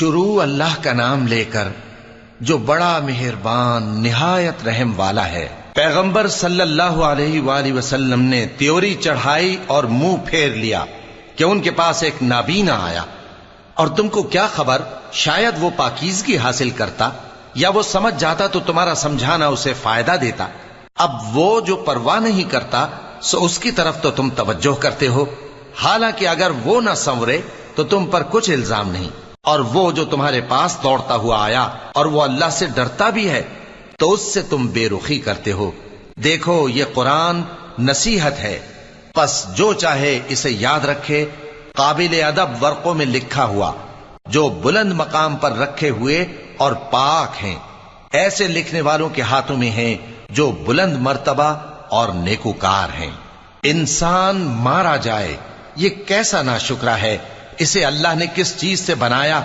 शुरू अल्लाह का नाम लेकर जो बड़ा मेहरबान निहायत रहम वाला है। पैगंबर सल्लल्लाहु अलैहि वसल्लम ने त्योरी चढ़ाई और मुंह फेर लिया कि उनके पास एक नाबीना आया, और तुमको क्या खबर, शायद वो पाकीज़गी हासिल करता या वो समझ जाता तो तुम्हारा समझाना उसे फायदा देता। अब वो जो परवाह नहीं करता सो उसकी तरफ तो तुम तवज्जो करते हो, हालांकि अगर वो न संवरे तो तुम पर कुछ इल्जाम नहीं। और वो जो तुम्हारे पास दौड़ता हुआ आया और वो अल्लाह से डरता भी है तो उससे तुम बेरुखी करते हो। देखो ये कुरान नसीहत है, बस जो चाहे इसे याद रखे। काबिल अदब वर्कों में लिखा हुआ, जो बुलंद मकाम पर रखे हुए और पाक हैं, ऐसे लिखने वालों के हाथों में हैं जो बुलंद मर्तबा और नेकूकार हैं। इंसान मारा जाए ये कैसा नाशुक्रा है, इसे अल्लाह ने किस चीज से बनाया